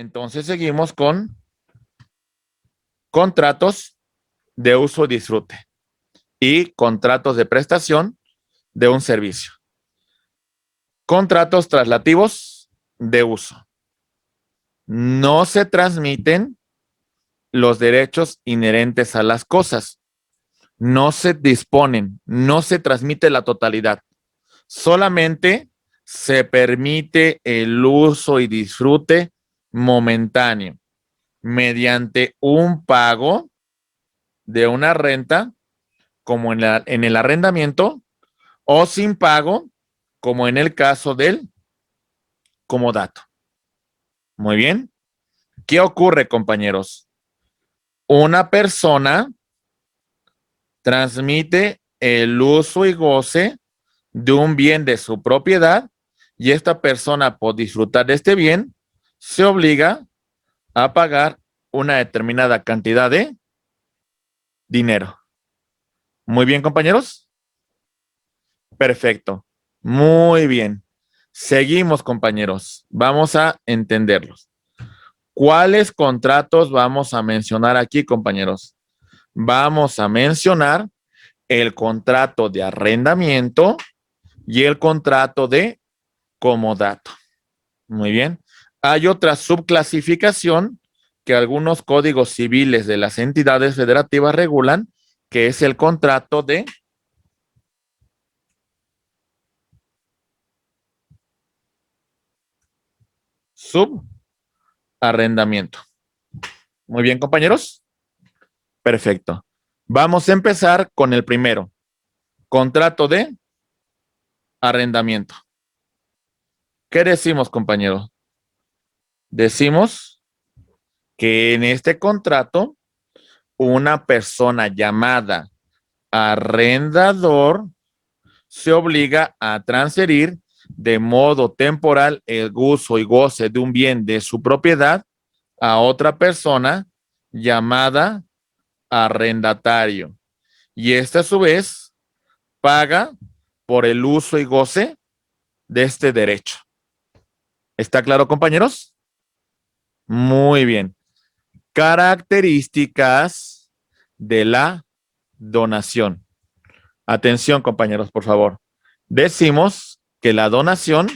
Entonces seguimos con contratos de uso y disfrute y contratos de prestación de un servicio. Contratos traslativos de uso. No se transmiten los derechos inherentes a las cosas. No se disponen, no se transmite la totalidad. Solamente se permite el uso y disfrute momentáneo mediante un pago de una renta, como en el arrendamiento, o sin pago, como en el caso del comodato. Muy bien. ¿Qué ocurre, compañeros? Una persona transmite el uso y goce de un bien de su propiedad y esta persona, por disfrutar de este bien, se obliga a pagar una determinada cantidad de dinero. Muy bien, compañeros. Perfecto. Muy bien. Seguimos, compañeros. Vamos a entenderlos. ¿Cuáles contratos vamos a mencionar aquí, compañeros? Vamos a mencionar el contrato de arrendamiento y el contrato de comodato. Muy bien. Hay otra subclasificación que algunos códigos civiles de las entidades federativas regulan, que es el contrato de subarrendamiento. Muy bien, compañeros. Perfecto. Vamos a empezar con el primero. Contrato de arrendamiento. ¿Qué decimos, compañeros? Decimos que en este contrato, una persona llamada arrendador se obliga a transferir de modo temporal el uso y goce de un bien de su propiedad a otra persona llamada arrendatario. Y esta a su vez paga por el uso y goce de este derecho. ¿Está claro, compañeros? Muy bien. Características de la donación. Atención, compañeros, por favor. Decimos que la donación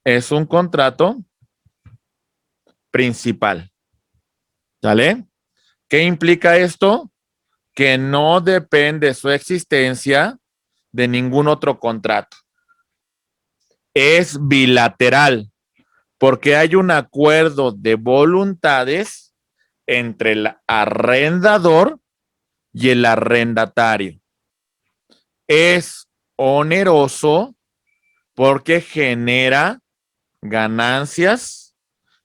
es un contrato principal. ¿Sale? ¿Qué implica esto? Que no depende su existencia de ningún otro contrato. Es bilateral, porque hay un acuerdo de voluntades entre el arrendador y el arrendatario. Es oneroso porque genera ganancias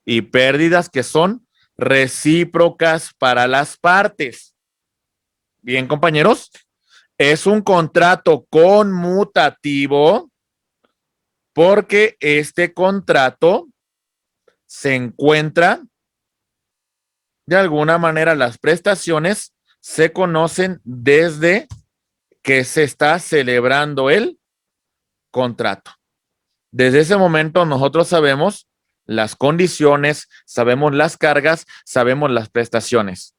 y pérdidas que son recíprocas para las partes. Bien, compañeros, es un contrato conmutativo porque este contrato se encuentra, de alguna manera, las prestaciones se conocen desde que se está celebrando el contrato. Desde ese momento nosotros sabemos las condiciones, sabemos las cargas, sabemos las prestaciones.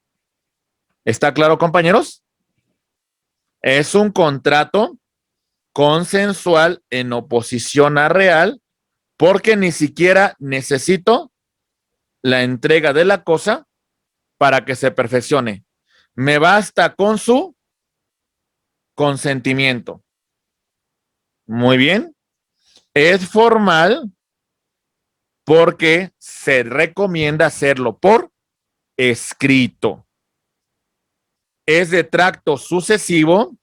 ¿Está claro, compañeros? Es un contrato consensual en oposición a real porque ni siquiera necesito la entrega de la cosa para que se perfeccione. Me basta con su consentimiento. Muy bien. Es formal porque se recomienda hacerlo por escrito. Es de tracto sucesivo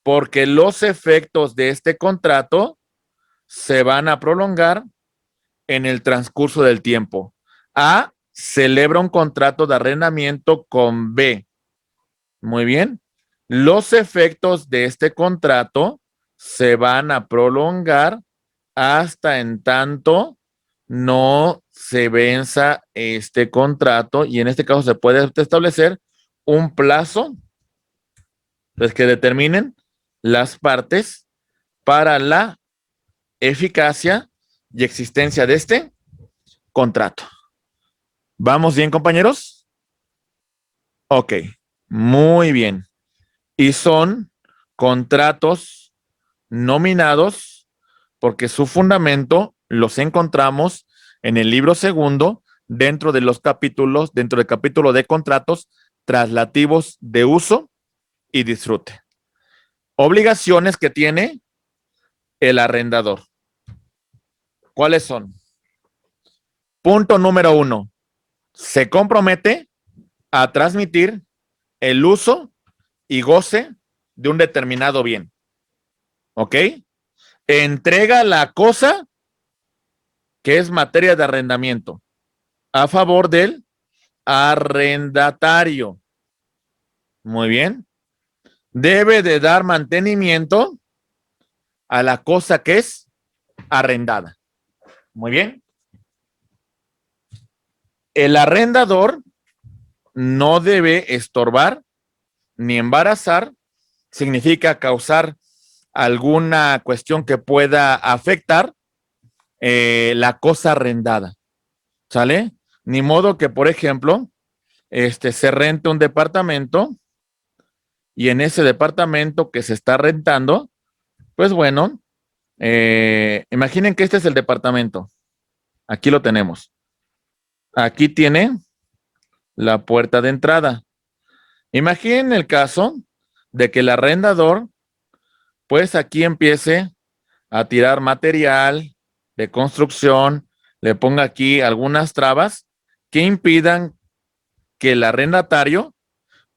porque los efectos de este contrato se van a prolongar en el transcurso del tiempo. A, celebra un contrato de arrendamiento con B. Muy bien. Los efectos de este contrato se van a prolongar hasta en tanto no se venza este contrato y en este caso se puede establecer un plazo pues, que determinen las partes para la eficacia y existencia de este contrato. ¿Vamos bien, compañeros? Ok, muy bien. Y son contratos nominados porque su fundamento los encontramos en el libro segundo, dentro de los capítulos, dentro del capítulo de contratos traslativos de uso y disfrute. Obligaciones que tiene el arrendador. ¿Cuáles son? Punto número 1. Se compromete a transmitir el uso y goce de un determinado bien. ¿Ok? Entrega la cosa que es materia de arrendamiento a favor del arrendatario. Muy bien. Debe de dar mantenimiento a la cosa que es arrendada. Muy bien. El arrendador no debe estorbar ni embarazar, significa causar alguna cuestión que pueda afectar la cosa arrendada. ¿Sale? Ni modo que, por ejemplo, se rente un departamento y en ese departamento que se está rentando, pues bueno, imaginen que este es el departamento. Aquí lo tenemos. Aquí tiene la puerta de entrada. Imaginen el caso de que el arrendador, pues aquí empiece a tirar material de construcción, le ponga aquí algunas trabas que impidan que el arrendatario,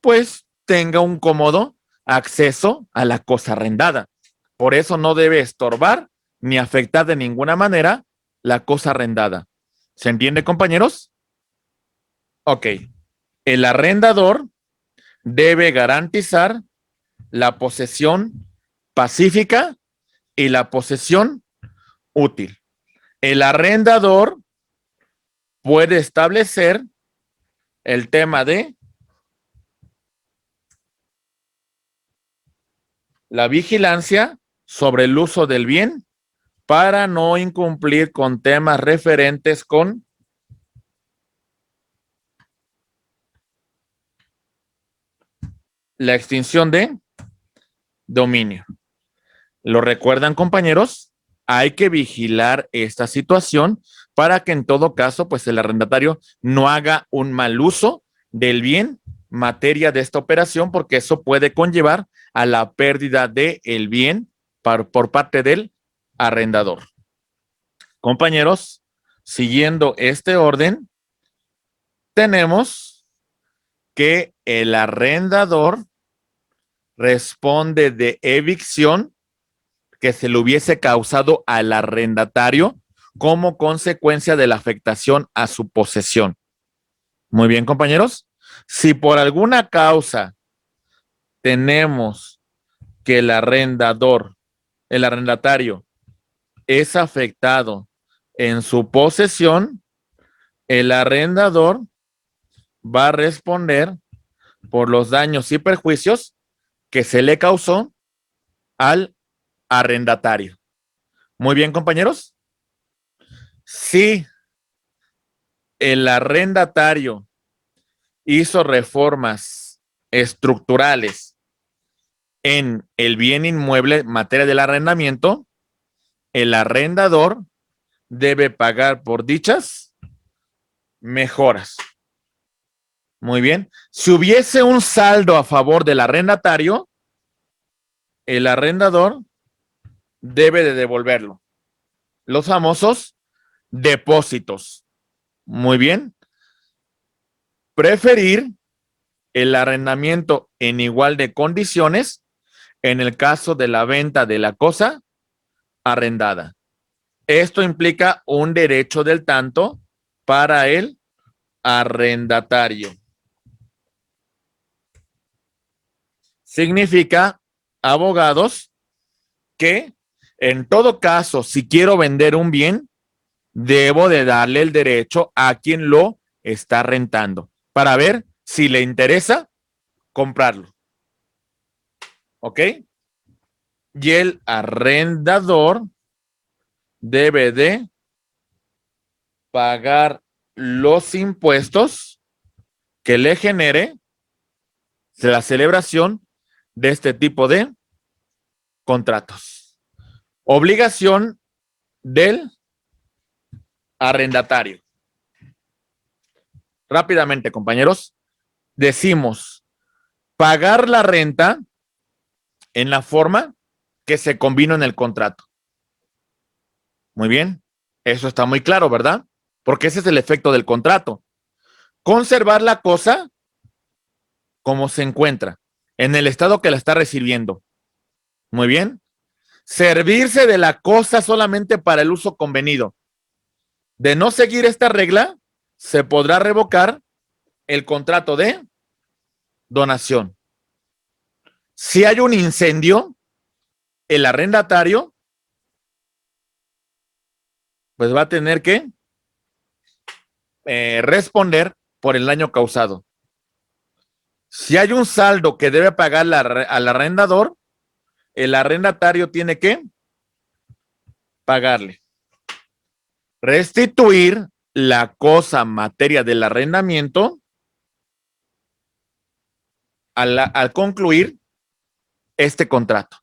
pues, tenga un cómodo acceso a la cosa arrendada. Por eso no debe estorbar ni afectar de ninguna manera la cosa arrendada. ¿Se entiende, compañeros? Ok. El arrendador debe garantizar la posesión pacífica y la posesión útil. El arrendador puede establecer el tema de la vigilancia sobre el uso del bien para no incumplir con temas referentes con la extinción de dominio. ¿Lo recuerdan, compañeros? Hay que vigilar esta situación para que en todo caso, pues el arrendatario no haga un mal uso del bien materia de esta operación, porque eso puede conllevar a la pérdida del bien por parte del arrendador. Compañeros, siguiendo este orden, tenemos que el arrendador responde de evicción que se le hubiese causado al arrendatario como consecuencia de la afectación a su posesión. Muy bien, compañeros. Si por alguna causa tenemos que el arrendatario es afectado en su posesión, el arrendador va a responder por los daños y perjuicios que se le causó al arrendatario. Muy bien, compañeros. Si el arrendatario hizo reformas estructurales en el bien inmueble en materia del arrendamiento, el arrendador debe pagar por dichas mejoras. Muy bien. Si hubiese un saldo a favor del arrendatario, el arrendador debe de devolverlo. Los famosos depósitos. Muy bien. Preferir el arrendamiento en igual de condiciones en el caso de la venta de la cosa arrendada. Esto implica un derecho del tanto para el arrendatario. Significa, abogados, que en todo caso, si quiero vender un bien, debo de darle el derecho a quien lo está rentando para ver si le interesa comprarlo. ¿Ok? Y el arrendador debe de pagar los impuestos que le genere la celebración de este tipo de contratos. Obligación del arrendatario. Rápidamente, compañeros, decimos pagar la renta en la forma que se combinó en el contrato. Muy bien, eso está muy claro, ¿verdad? Porque ese es el efecto del contrato. Conservar la cosa como se encuentra, en el estado que la está recibiendo. Muy bien. Servirse de la cosa solamente para el uso convenido. De no seguir esta regla, se podrá revocar el contrato de donación. Si hay un incendio, el arrendatario pues va a tener que responder por el daño causado. Si hay un saldo que debe pagar al arrendador, el arrendatario tiene que pagarle. Restituir la cosa materia del arrendamiento al concluir este contrato.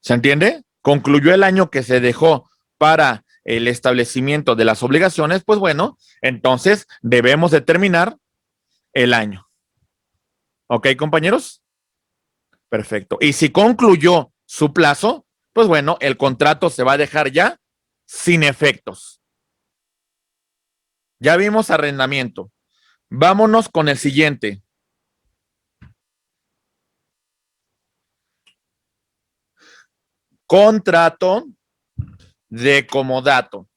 ¿Se entiende? Concluyó el año que se dejó para el establecimiento de las obligaciones, pues bueno, entonces debemos determinar el año. ¿Ok, compañeros? Perfecto. Y si concluyó su plazo, pues bueno, el contrato se va a dejar ya sin efectos. Ya vimos arrendamiento. Vámonos con el siguiente. Contrato de comodato.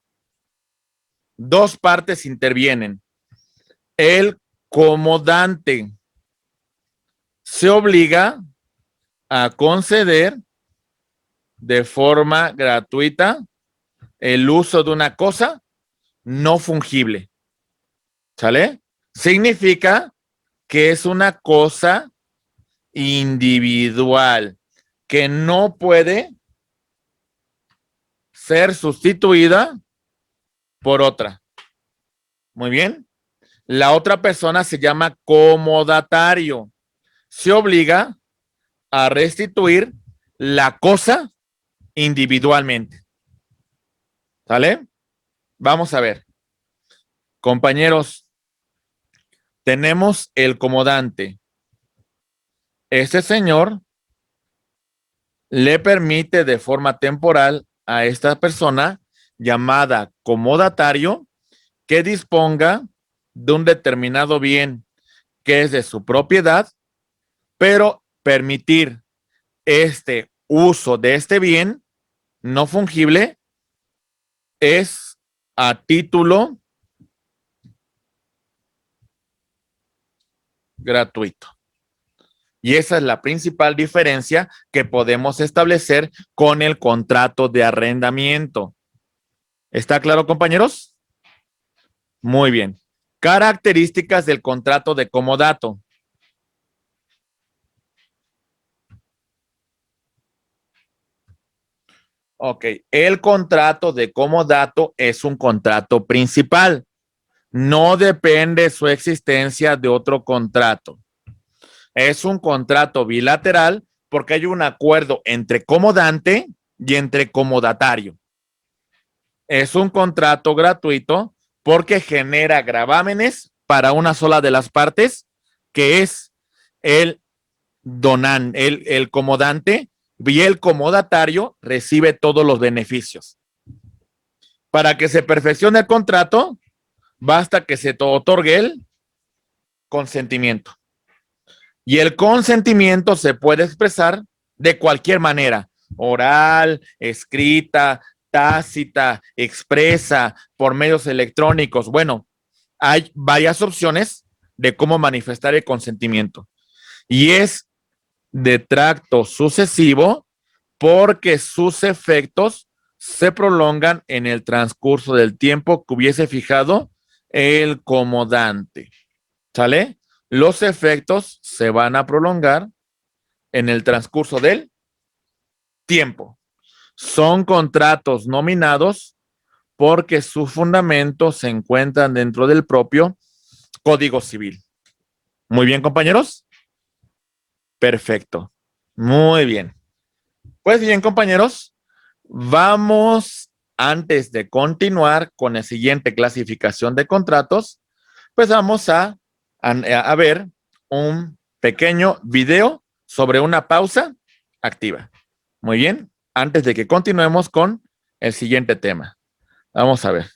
Dos partes intervienen. El comodante se obliga a conceder de forma gratuita el uso de una cosa no fungible. ¿Sale? Significa que es una cosa individual que no puede ser sustituida por otra. Muy bien. La otra persona se llama comodatario. Se obliga a restituir la cosa individualmente. ¿Sale? Vamos a ver. Compañeros, tenemos el comodante. Este señor le permite de forma temporal a esta persona llamada comodatario que disponga de un determinado bien que es de su propiedad, pero permitir este uso de este bien no fungible es a título gratuito. Y esa es la principal diferencia que podemos establecer con el contrato de arrendamiento. ¿Está claro, compañeros? Muy bien. Características del contrato de comodato. Ok, el contrato de comodato es un contrato principal. No depende su existencia de otro contrato. Es un contrato bilateral porque hay un acuerdo entre comodante y entre comodatario. Es un contrato gratuito porque genera gravámenes para una sola de las partes, que es el donante, el comodante, y el comodatario recibe todos los beneficios. Para que se perfeccione el contrato, basta que se otorgue el consentimiento. Y el consentimiento se puede expresar de cualquier manera: oral, escrita, tácita, expresa, por medios electrónicos. Bueno, hay varias opciones de cómo manifestar el consentimiento. Y es de tracto sucesivo porque sus efectos se prolongan en el transcurso del tiempo que hubiese fijado el comodante. ¿Sale? Los efectos se van a prolongar en el transcurso del tiempo. Son contratos nominados porque sus fundamentos se encuentran dentro del propio Código Civil. Muy bien, compañeros. Perfecto. Muy bien. Pues bien, compañeros, vamos, antes de continuar con la siguiente clasificación de contratos, pues vamos a ver un pequeño video sobre una pausa activa. Muy bien, antes de que continuemos con el siguiente tema. Vamos a ver.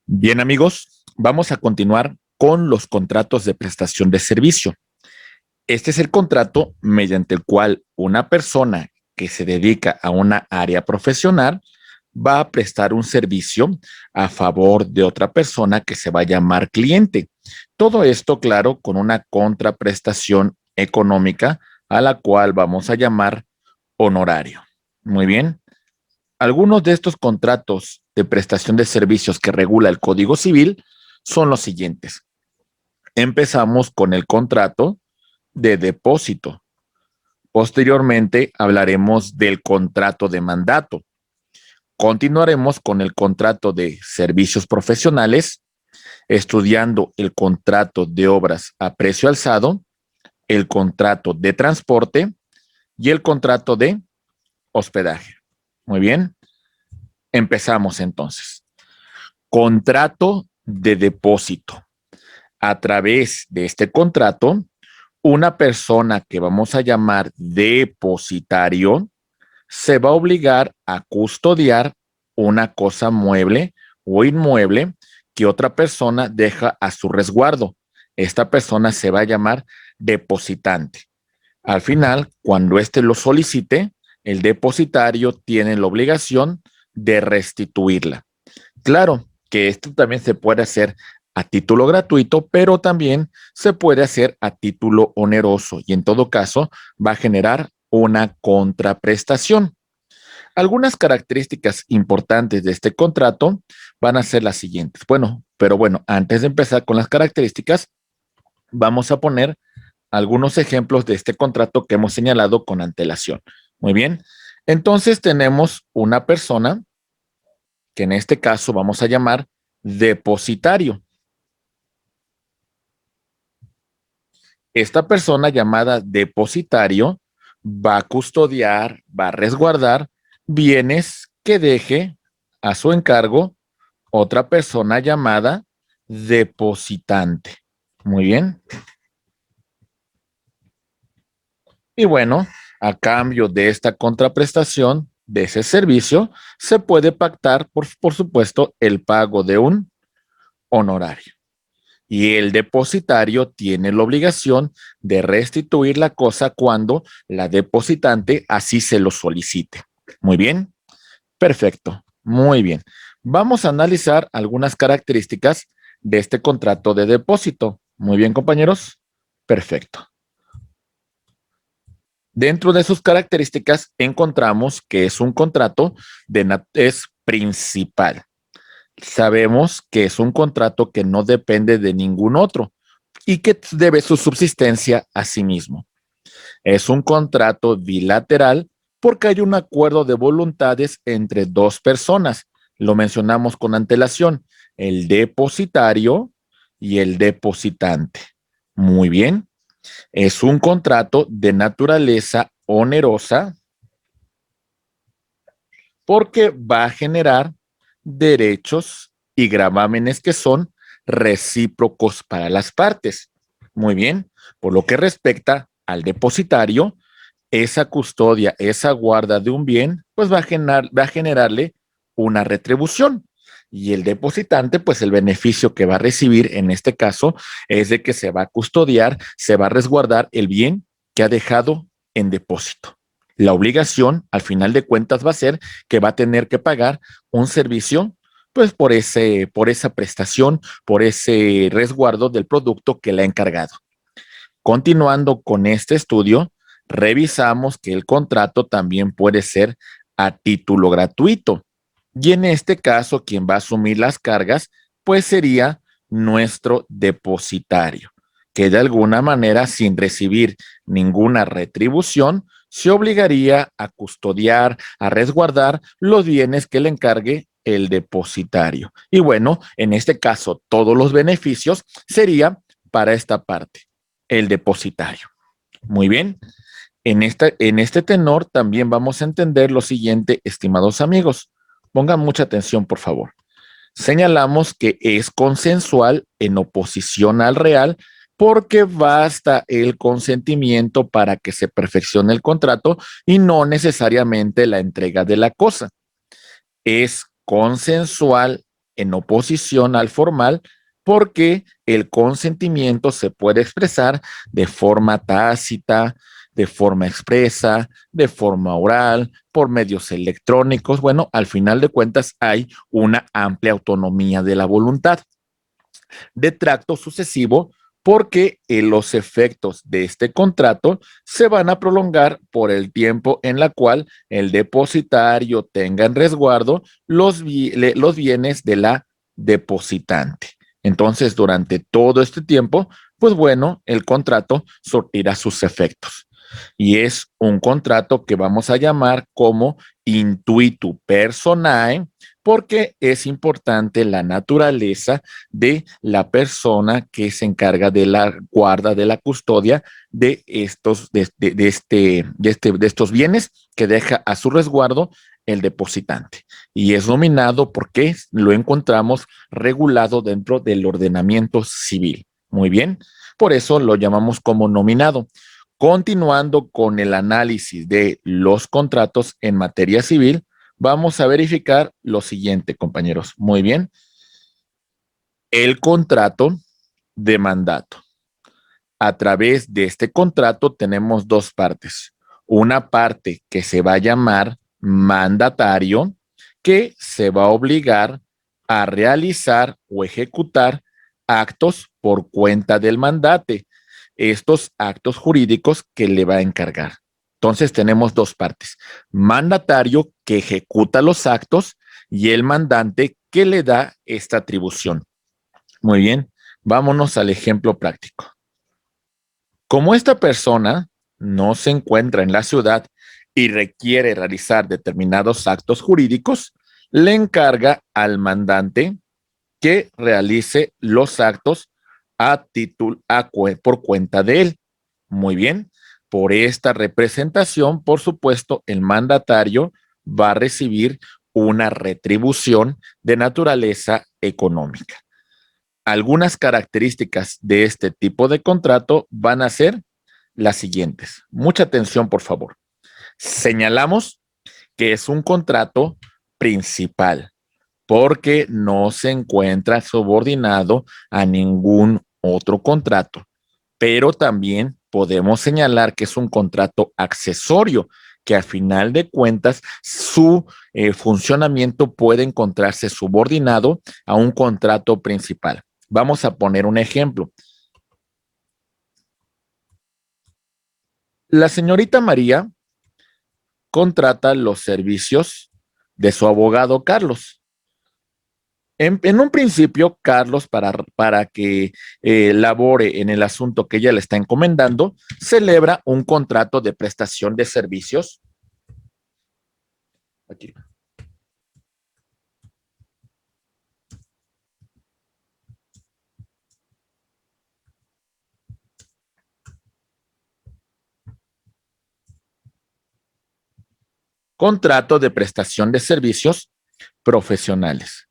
Bien, amigos, vamos a continuar con los contratos de prestación de servicio. Este es el contrato mediante el cual una persona que se dedica a una área profesional va a prestar un servicio a favor de otra persona que se va a llamar cliente. Todo esto, claro, con una contraprestación económica a la cual vamos a llamar honorario. Muy bien. Algunos de estos contratos de prestación de servicios que regula el Código Civil son los siguientes. Empezamos con el contrato de depósito. Posteriormente hablaremos del contrato de mandato. Continuaremos con el contrato de servicios profesionales, estudiando el contrato de obras a precio alzado, el contrato de transporte y el contrato de hospedaje. Muy bien. Empezamos entonces. Contrato de depósito. A través de este contrato, una persona que vamos a llamar depositario se va a obligar a custodiar una cosa mueble o inmueble que otra persona deja a su resguardo. Esta persona se va a llamar depositante. Al final, cuando éste lo solicite, el depositario tiene la obligación de restituirla. Claro que esto también se puede hacer a título gratuito, pero también se puede hacer a título oneroso y en todo caso va a generar una contraprestación. Algunas características importantes de este contrato van a ser las siguientes. Bueno, antes de empezar con las características, vamos a poner algunos ejemplos de este contrato que hemos señalado con antelación. Muy bien. Entonces tenemos una persona que en este caso vamos a llamar depositario. Esta persona llamada depositario va a custodiar, va a resguardar bienes que deje a su encargo otra persona llamada depositante. Muy bien. Y bueno, a cambio de esta contraprestación, de ese servicio, se puede pactar, por supuesto, el pago de un honorario. Y el depositario tiene la obligación de restituir la cosa cuando la depositante así se lo solicite. Muy bien, perfecto, muy bien. Vamos a analizar algunas características de este contrato de depósito. Muy bien, compañeros, perfecto. Dentro de sus características encontramos que es un contrato es principal. Sabemos que es un contrato que no depende de ningún otro y que debe su subsistencia a sí mismo. Es un contrato bilateral porque hay un acuerdo de voluntades entre dos personas. Lo mencionamos con antelación, el depositario y el depositante. Muy bien. Es un contrato de naturaleza onerosa porque va a generar derechos y gravámenes que son recíprocos para las partes. Muy bien, por lo que respecta al depositario, esa custodia, esa guarda de un bien, pues va a generarle una retribución. Y el depositante, pues el beneficio que va a recibir en este caso es de que se va a custodiar, se va a resguardar el bien que ha dejado en depósito. La obligación, al final de cuentas, va a ser que va a tener que pagar un servicio, pues por esa prestación, por ese resguardo del producto que le ha encargado. Continuando con este estudio, revisamos que el contrato también puede ser a título gratuito. Y en este caso, quien va a asumir las cargas, pues sería nuestro depositario, que de alguna manera, sin recibir ninguna retribución, se obligaría a custodiar, a resguardar los bienes que le encargue el depositario. Y bueno, en este caso, todos los beneficios sería para esta parte, el depositario. Muy bien. En este tenor también vamos a entender lo siguiente, estimados amigos. Pongan mucha atención, por favor. Señalamos que es consensual en oposición al real porque basta el consentimiento para que se perfeccione el contrato y no necesariamente la entrega de la cosa. Es consensual en oposición al formal porque el consentimiento se puede expresar de forma tácita, de forma expresa, de forma oral, por medios electrónicos. Bueno, al final de cuentas hay una amplia autonomía de la voluntad. De tracto sucesivo porque los efectos de este contrato se van a prolongar por el tiempo en la cual el depositario tenga en resguardo los bienes de la depositante. Entonces, durante todo este tiempo, pues bueno, el contrato surtirá sus efectos. Y es un contrato que vamos a llamar como intuitu personae, porque es importante la naturaleza de la persona que se encarga de la guarda, de la custodia de estos bienes que deja a su resguardo el depositante. Y es nominado porque lo encontramos regulado dentro del ordenamiento civil. Muy bien, por eso lo llamamos como nominado. Continuando con el análisis de los contratos en materia civil, vamos a verificar lo siguiente, compañeros. Muy bien. El contrato de mandato. A través de este contrato tenemos dos partes. Una parte que se va a llamar mandatario, que se va a obligar a realizar o ejecutar actos por cuenta del mandante. Estos actos jurídicos que le va a encargar. Entonces tenemos dos partes. Mandatario que ejecuta los actos y el mandante que le da esta atribución. Muy bien, vámonos al ejemplo práctico. Como esta persona no se encuentra en la ciudad y requiere realizar determinados actos jurídicos, le encarga al mandante que realice los actos por cuenta de él. Muy bien, por esta representación, por supuesto, el mandatario va a recibir una retribución de naturaleza económica. Algunas características de este tipo de contrato van a ser las siguientes. Mucha atención, por favor. Señalamos que es un contrato principal porque no se encuentra subordinado a ningún otro contrato, pero también podemos señalar que es un contrato accesorio, que a final de cuentas su funcionamiento puede encontrarse subordinado a un contrato principal. Vamos a poner un ejemplo. La señorita María contrata los servicios de su abogado Carlos. En un principio, Carlos, para que labore en el asunto que ella le está encomendando, celebra un contrato de prestación de servicios. Aquí. Contrato de prestación de servicios profesionales.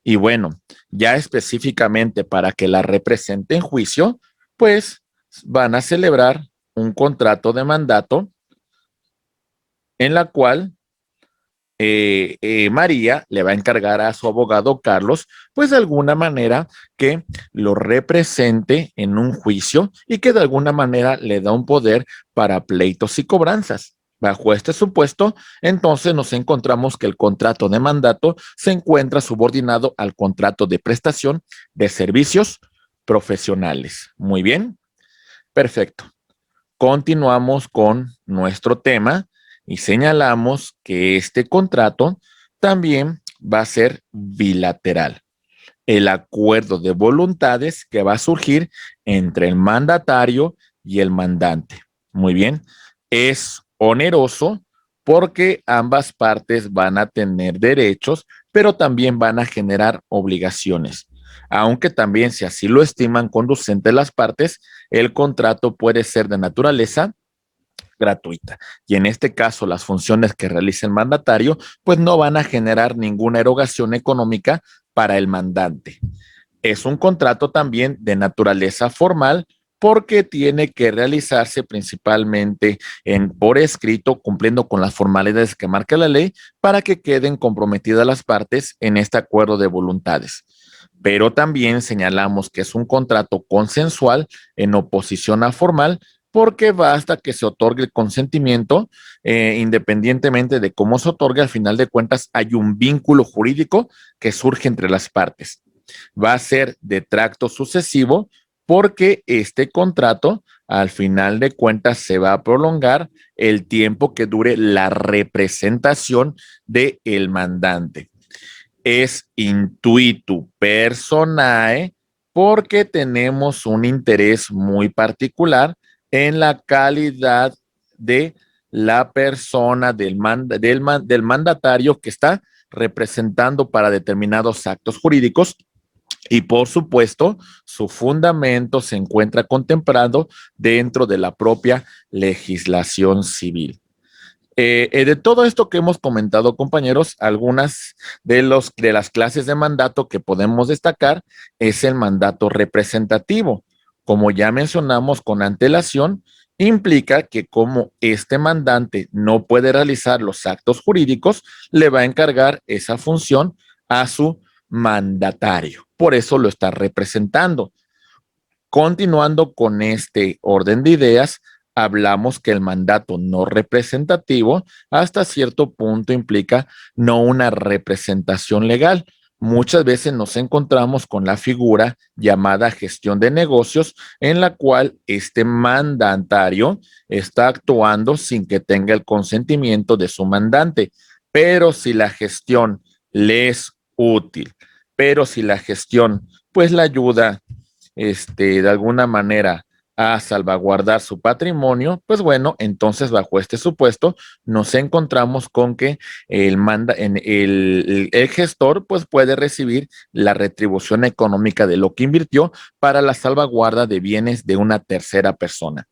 Y bueno, ya específicamente para que la represente en juicio, pues van a celebrar un contrato de mandato en la cual María le va a encargar a su abogado Carlos, pues de alguna manera que lo represente en un juicio y que de alguna manera le da un poder para pleitos y cobranzas. Bajo este supuesto, entonces nos encontramos que el contrato de mandato se encuentra subordinado al contrato de prestación de servicios profesionales. Muy bien, perfecto. Continuamos con nuestro tema y señalamos que este contrato también va a ser bilateral. El acuerdo de voluntades que va a surgir entre el mandatario y el mandante. Muy bien, es oneroso porque ambas partes van a tener derechos, pero también van a generar obligaciones. Aunque también, si así lo estiman conducentes las partes, el contrato puede ser de naturaleza gratuita. Y en este caso, las funciones que realice el mandatario, pues no van a generar ninguna erogación económica para el mandante. Es un contrato también de naturaleza formal porque tiene que realizarse principalmente por escrito, cumpliendo con las formalidades que marca la ley para que queden comprometidas las partes en este acuerdo de voluntades. Pero también señalamos que es un contrato consensual en oposición a formal porque basta que se otorgue el consentimiento, independientemente de cómo se otorgue, al final de cuentas hay un vínculo jurídico que surge entre las partes. Va a ser de tracto sucesivo porque este contrato, al final de cuentas, se va a prolongar el tiempo que dure la representación del mandante. Es intuitu personae porque tenemos un interés muy particular en la calidad de la persona del mandatario que está representando para determinados actos jurídicos y por supuesto su fundamento se encuentra contemplado dentro de la propia legislación civil. De todo esto que hemos comentado, compañeros, algunas de las clases de mandato que podemos destacar es el mandato representativo. Como ya mencionamos con antelación, implica que como este mandante no puede realizar los actos jurídicos, le va a encargar esa función a su mandatario. Por eso lo está representando. Continuando con este orden de ideas, hablamos que el mandato no representativo hasta cierto punto implica no una representación legal. Muchas veces nos encontramos con la figura llamada gestión de negocios, en la cual este mandatario está actuando sin que tenga el consentimiento de su mandante. Pero si la gestión le es útil, pero si la gestión pues la ayuda de alguna manera a salvaguardar su patrimonio, pues bueno, entonces bajo este supuesto nos encontramos con que el gestor pues puede recibir la retribución económica de lo que invirtió para la salvaguarda de bienes de una tercera persona.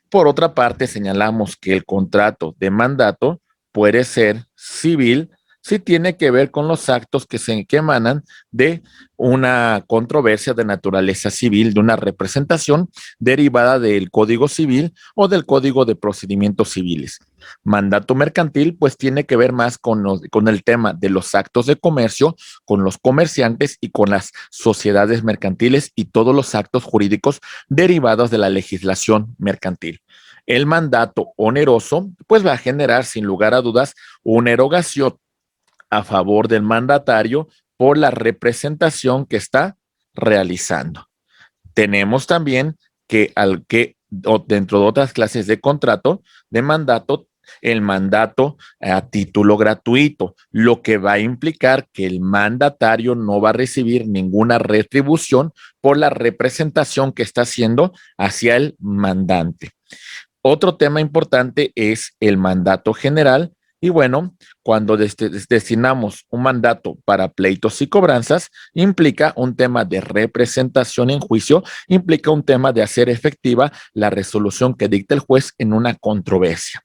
Por otra parte, señalamos que el contrato de mandato puede ser civil si tiene que ver con los actos que emanan de una controversia de naturaleza civil, de una representación derivada del Código Civil o del Código de Procedimientos Civiles. Mandato mercantil, pues tiene que ver más con el tema de los actos de comercio, con los comerciantes y con las sociedades mercantiles y todos los actos jurídicos derivados de la legislación mercantil. El mandato oneroso, pues va a generar sin lugar a dudas una erogación a favor del mandatario por la representación que está realizando. Tenemos también que dentro de otras clases de contrato, de mandato, el mandato a título gratuito, lo que va a implicar que el mandatario no va a recibir ninguna retribución por la representación que está haciendo hacia el mandante. Otro tema importante es el mandato general. Y bueno, cuando destinamos un mandato para pleitos y cobranzas, implica un tema de representación en juicio, implica un tema de hacer efectiva la resolución que dicta el juez en una controversia.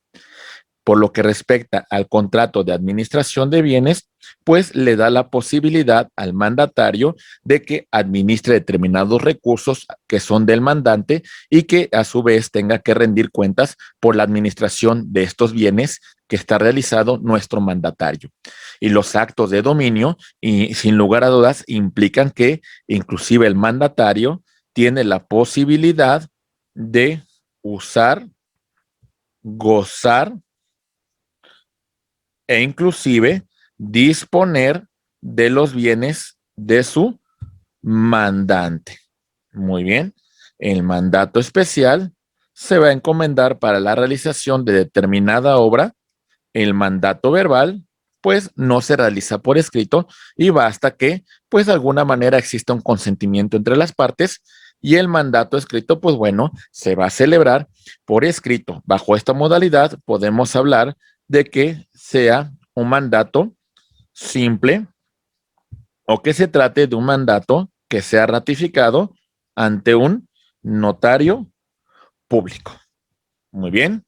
Por lo que respecta al contrato de administración de bienes, pues le da la posibilidad al mandatario de que administre determinados recursos que son del mandante y que a su vez tenga que rendir cuentas por la administración de estos bienes que está realizado nuestro mandatario. Y los actos de dominio, y sin lugar a dudas, implican que inclusive el mandatario tiene la posibilidad de usar, gozar e inclusive disponer de los bienes de su mandante. Muy bien, el mandato especial se va a encomendar para la realización de determinada obra. El mandato verbal, pues no se realiza por escrito y basta que, pues de alguna manera exista un consentimiento entre las partes Y el mandato escrito, pues bueno, se va a celebrar por escrito. Bajo esta modalidad podemos hablar de que sea un mandato simple o que se trate de un mandato que sea ratificado ante un notario público. Muy bien,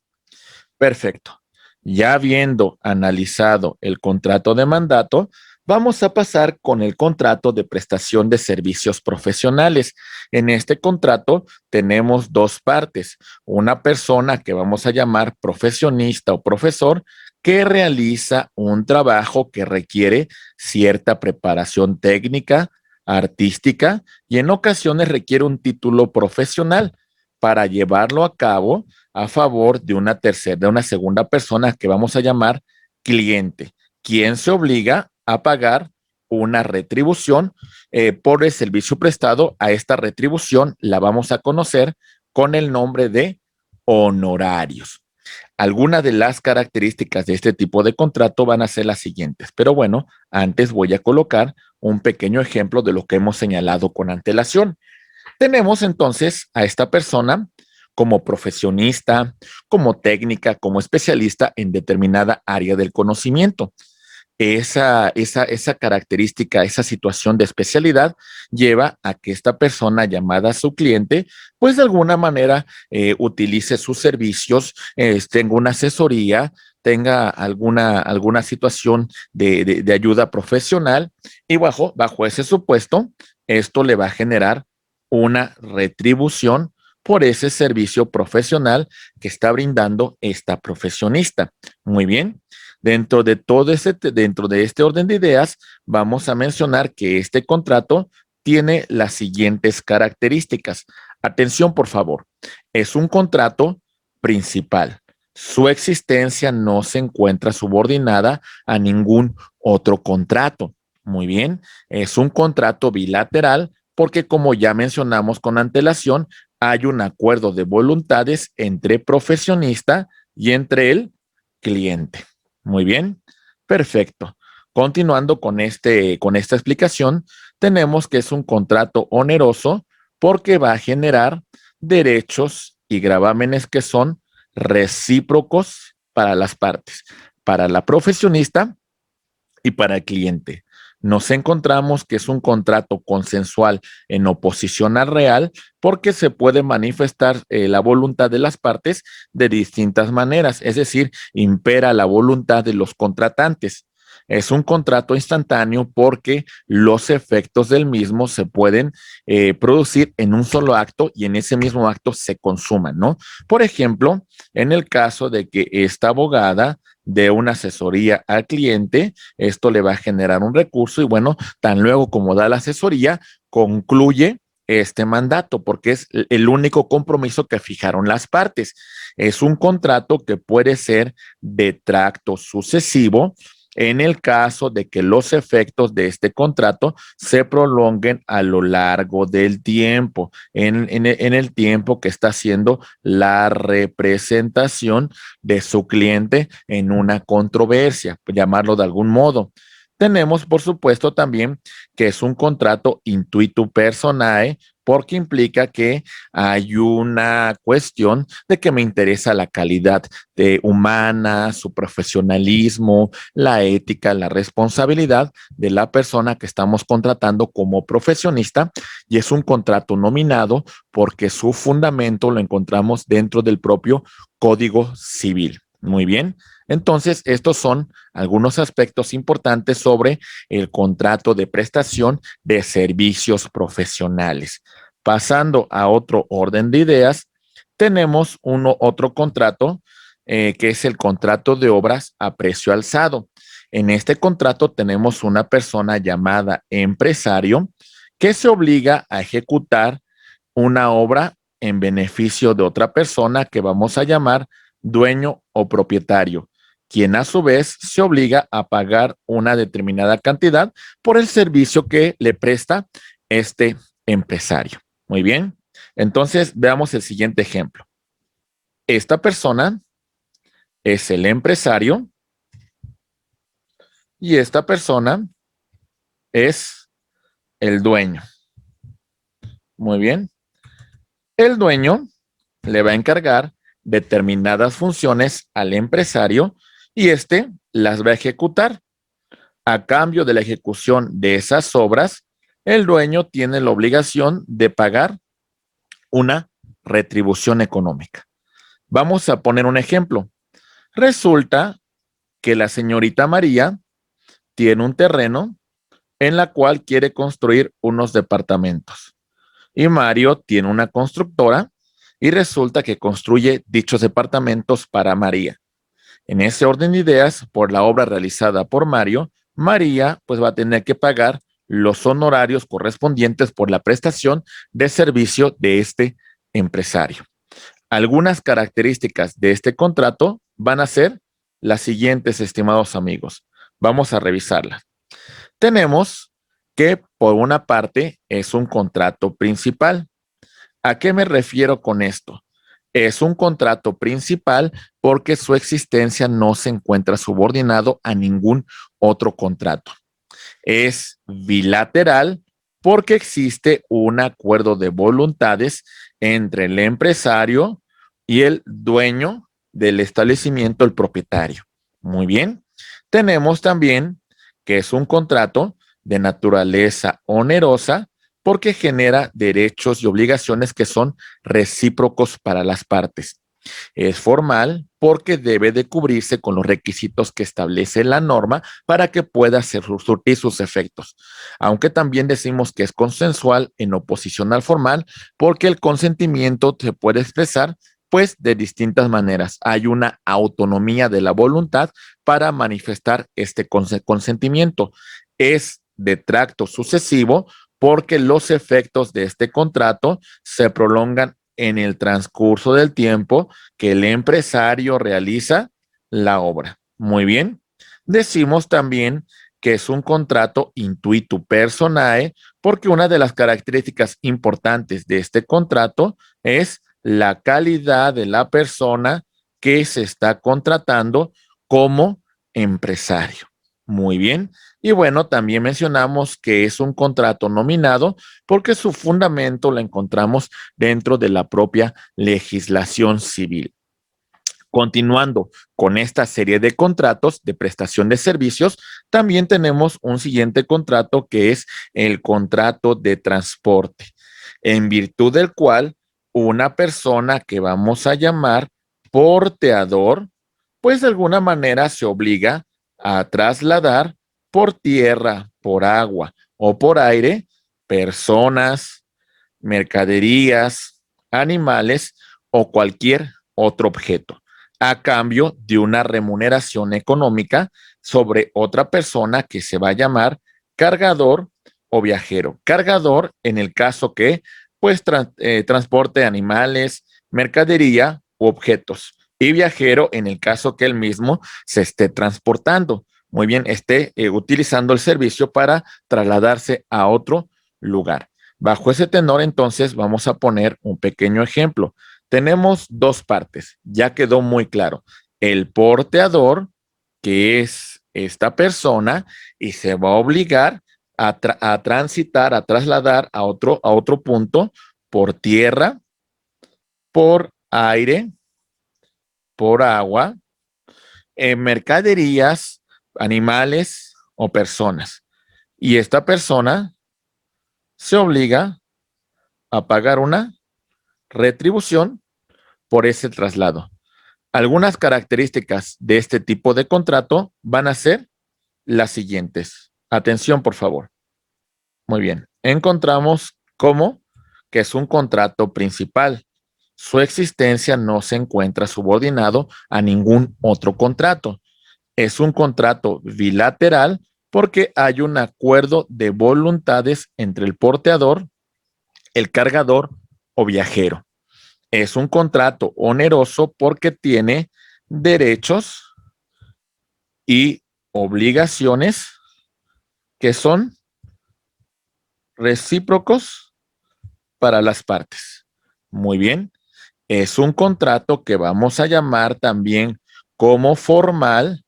perfecto. Ya habiendo analizado el contrato de mandato, vamos a pasar con el contrato de prestación de servicios profesionales. En este contrato tenemos dos partes. Una persona que vamos a llamar profesionista o profesor que realiza un trabajo que requiere cierta preparación técnica, artística y en ocasiones requiere un título profesional para llevarlo a cabo a favor de una tercera, de una segunda persona que vamos a llamar cliente, quien se obliga a pagar una retribución por el servicio prestado. A esta retribución la vamos a conocer con el nombre de honorarios. Algunas de las características de este tipo de contrato van a ser las siguientes, pero bueno, antes voy a colocar un pequeño ejemplo de lo que hemos señalado con antelación. Tenemos entonces a esta persona como profesionista, como técnica, como especialista en determinada área del conocimiento. Esa característica, esa situación de especialidad lleva a que esta persona llamada a su cliente, pues de alguna manera utilice sus servicios, tenga una asesoría, tenga alguna situación de ayuda profesional y bajo ese supuesto, esto le va a generar una retribución por ese servicio profesional que está brindando esta profesionista. Muy bien. Dentro de este orden de ideas, vamos a mencionar que este contrato tiene las siguientes características. Atención, por favor. Es un contrato principal. Su existencia no se encuentra subordinada a ningún otro contrato. Muy bien. Es un contrato bilateral porque, como ya mencionamos con antelación, hay un acuerdo de voluntades entre profesionista y entre el cliente. Muy bien, perfecto. Continuando con esta explicación, tenemos que es un contrato oneroso porque va a generar derechos y gravámenes que son recíprocos para las partes, para la profesionista y para el cliente. Nos encontramos que es un contrato consensual en oposición al real porque se puede manifestar la voluntad de las partes de distintas maneras, es decir, impera la voluntad de los contratantes. Es un contrato instantáneo porque los efectos del mismo se pueden producir en un solo acto y en ese mismo acto se consuman, ¿no? Por ejemplo, en el caso de que esta abogada dé una asesoría al cliente, esto le va a generar un recurso y bueno, tan luego como da la asesoría, concluye este mandato, porque es el único compromiso que fijaron las partes. Es un contrato que puede ser de tracto sucesivo en el caso de que los efectos de este contrato se prolonguen a lo largo del tiempo, en el tiempo que está haciendo la representación de su cliente en una controversia, llamarlo de algún modo. Tenemos, por supuesto, también que es un contrato intuitu personae, porque implica que hay una cuestión de que me interesa la calidad humana, su profesionalismo, la ética, la responsabilidad de la persona que estamos contratando como profesionista y es un contrato nominado porque su fundamento lo encontramos dentro del propio Código Civil. Muy bien. Entonces, estos son algunos aspectos importantes sobre el contrato de prestación de servicios profesionales. Pasando a otro orden de ideas, tenemos otro contrato que es el contrato de obras a precio alzado. En este contrato tenemos una persona llamada empresario que se obliga a ejecutar una obra en beneficio de otra persona que vamos a llamar dueño o propietario, quien a su vez se obliga a pagar una determinada cantidad por el servicio que le presta este empresario. Muy bien. Entonces, veamos el siguiente ejemplo. Esta persona es el empresario y esta persona es el dueño. Muy bien. El dueño le va a encargar determinadas funciones al empresario y éste las va a ejecutar. A cambio de la ejecución de esas obras, el dueño tiene la obligación de pagar una retribución económica. Vamos a poner un ejemplo. Resulta que la señorita María tiene un terreno en la cual quiere construir unos departamentos. Y Mario tiene una constructora y resulta que construye dichos departamentos para María. En ese orden de ideas, por la obra realizada por Mario, María pues va a tener que pagar los honorarios correspondientes por la prestación de servicio de este empresario. Algunas características de este contrato van a ser las siguientes, estimados amigos. Vamos a revisarlas. Tenemos que, por una parte, es un contrato principal. ¿A qué me refiero con esto? Es un contrato principal porque su existencia no se encuentra subordinado a ningún otro contrato. Es bilateral porque existe un acuerdo de voluntades entre el empresario y el dueño del establecimiento, el propietario. Muy bien. Tenemos también que es un contrato de naturaleza onerosa porque genera derechos y obligaciones que son recíprocos para las partes. Es formal porque debe de cubrirse con los requisitos que establece la norma para que pueda surtir sus efectos. Aunque también decimos que es consensual en oposición al formal porque el consentimiento se puede expresar pues de distintas maneras. Hay una autonomía de la voluntad para manifestar este consentimiento. Es de tracto sucesivo porque los efectos de este contrato se prolongan en el transcurso del tiempo que el empresario realiza la obra. Muy bien. Decimos también que es un contrato intuitu personae porque una de las características importantes de este contrato es la calidad de la persona que se está contratando como empresario. Muy bien. Y bueno, también mencionamos que es un contrato nominado porque su fundamento lo encontramos dentro de la propia legislación civil. Continuando con esta serie de contratos de prestación de servicios, también tenemos un siguiente contrato que es el contrato de transporte, en virtud del cual una persona que vamos a llamar porteador, pues de alguna manera se obliga a trasladar por tierra, por agua o por aire personas, mercaderías, animales o cualquier otro objeto a cambio de una remuneración económica sobre otra persona que se va a llamar cargador o viajero. Cargador en el caso que pues transporte animales, mercadería u objetos y viajero en el caso que él mismo se esté transportando. Muy bien, esté utilizando el servicio para trasladarse a otro lugar. Bajo ese tenor, entonces, vamos a poner un pequeño ejemplo. Tenemos dos partes, ya quedó muy claro. El porteador, que es esta persona, y se va a obligar a transitar, a trasladar a otro punto por tierra, por aire, por agua, en mercaderías, animales o personas. Y esta persona se obliga a pagar una retribución por ese traslado. Algunas características de este tipo de contrato van a ser las siguientes. Atención, por favor. Muy bien. Encontramos como que es un contrato principal. Su existencia no se encuentra subordinado a ningún otro contrato. Es un contrato bilateral porque hay un acuerdo de voluntades entre el porteador, el cargador o viajero. Es un contrato oneroso porque tiene derechos y obligaciones que son recíprocos para las partes. Muy bien. Es un contrato que vamos a llamar también como formal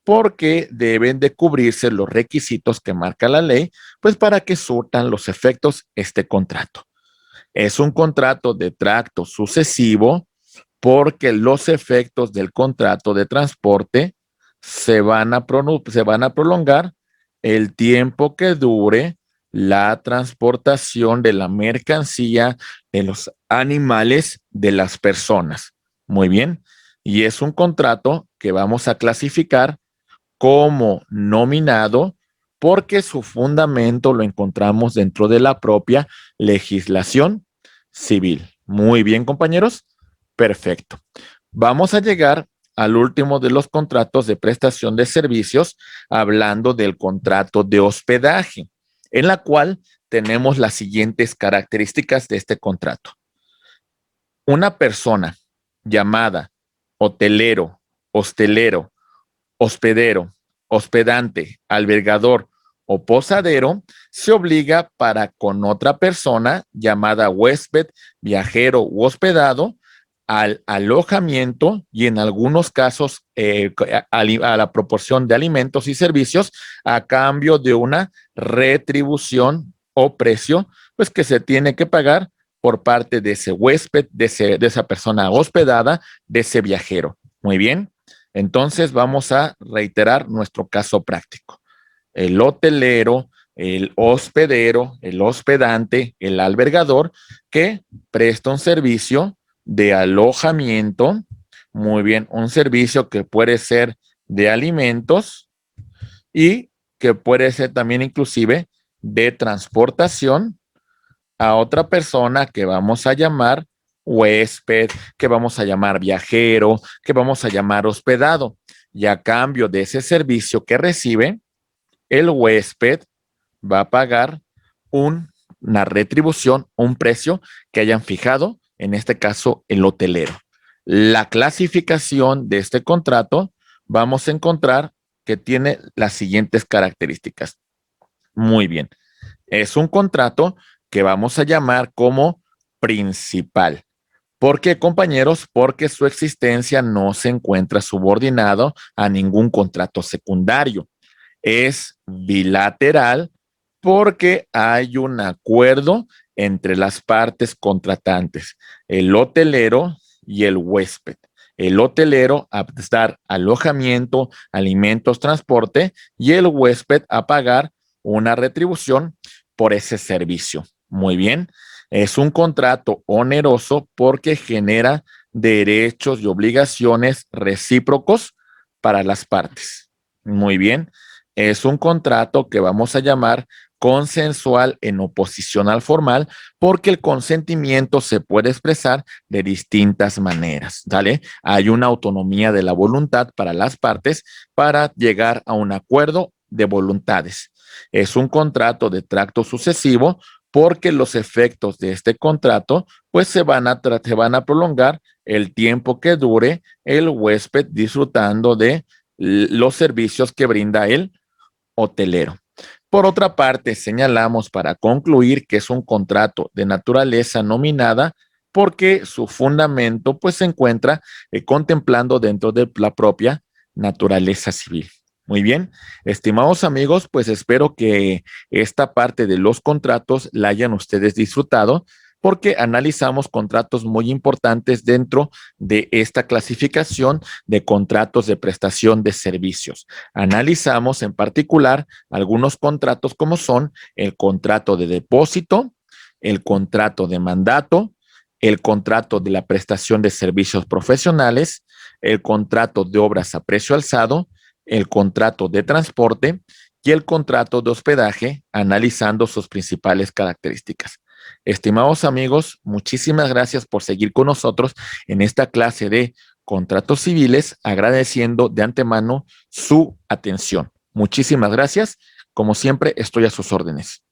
porque deben de cubrirse los requisitos que marca la ley, pues para que surtan los efectos este contrato. Es un contrato de tracto sucesivo porque los efectos del contrato de transporte se van a prolongar el tiempo que dure la transportación de la mercancía, de los animales, de las personas. Muy bien. Y es un contrato que vamos a clasificar como nominado porque su fundamento lo encontramos dentro de la propia legislación civil. Muy bien, compañeros. Perfecto. Vamos a llegar al último de los contratos de prestación de servicios, hablando del contrato de hospedaje, en la cual tenemos las siguientes características de este contrato. Una persona llamada hotelero, hostelero, hospedero, hospedante, albergador o posadero se obliga para con otra persona llamada huésped, viajero u hospedado al alojamiento y en algunos casos a la proporción de alimentos y servicios a cambio de una retribución o precio pues que se tiene que pagar por parte de ese huésped, de esa persona hospedada, de ese viajero. Muy bien. Entonces vamos a reiterar nuestro caso práctico. El hotelero, el hospedero, el hospedante, el albergador que presta un servicio de alojamiento, muy bien, un servicio que puede ser de alimentos y que puede ser también inclusive de transportación a otra persona que vamos a llamar huésped, que vamos a llamar viajero, que vamos a llamar hospedado. Y a cambio de ese servicio que recibe, el huésped va a pagar una retribución, un precio que hayan fijado, en este caso el hotelero. La clasificación de este contrato vamos a encontrar que tiene las siguientes características. Muy bien. Es un contrato que vamos a llamar como principal. ¿Por qué, compañeros? Porque su existencia no se encuentra subordinado a ningún contrato secundario. Es bilateral porque hay un acuerdo entre las partes contratantes, el hotelero y el huésped. El hotelero a dar alojamiento, alimentos, transporte y el huésped a pagar una retribución por ese servicio. Muy bien. Es un contrato oneroso porque genera derechos y obligaciones recíprocos para las partes. Muy bien. Es un contrato que vamos a llamar consensual en oposición al formal porque el consentimiento se puede expresar de distintas maneras, ¿vale? Hay una autonomía de la voluntad para las partes para llegar a un acuerdo de voluntades. Es un contrato de tracto sucesivo porque los efectos de este contrato pues se van a prolongar el tiempo que dure el huésped disfrutando de los servicios que brinda el hotelero. Por otra parte, señalamos para concluir que es un contrato de naturaleza nominada porque su fundamento pues se encuentra contemplando dentro de la propia naturaleza civil. Muy bien, estimados amigos, pues espero que esta parte de los contratos la hayan ustedes disfrutado porque analizamos contratos muy importantes dentro de esta clasificación de contratos de prestación de servicios. Analizamos en particular algunos contratos como son el contrato de depósito, el contrato de mandato, el contrato de la prestación de servicios profesionales, el contrato de obras a precio alzado, el contrato de transporte y el contrato de hospedaje, analizando sus principales características. Estimados amigos, muchísimas gracias por seguir con nosotros en esta clase de contratos civiles, agradeciendo de antemano su atención. Muchísimas gracias. Como siempre, estoy a sus órdenes.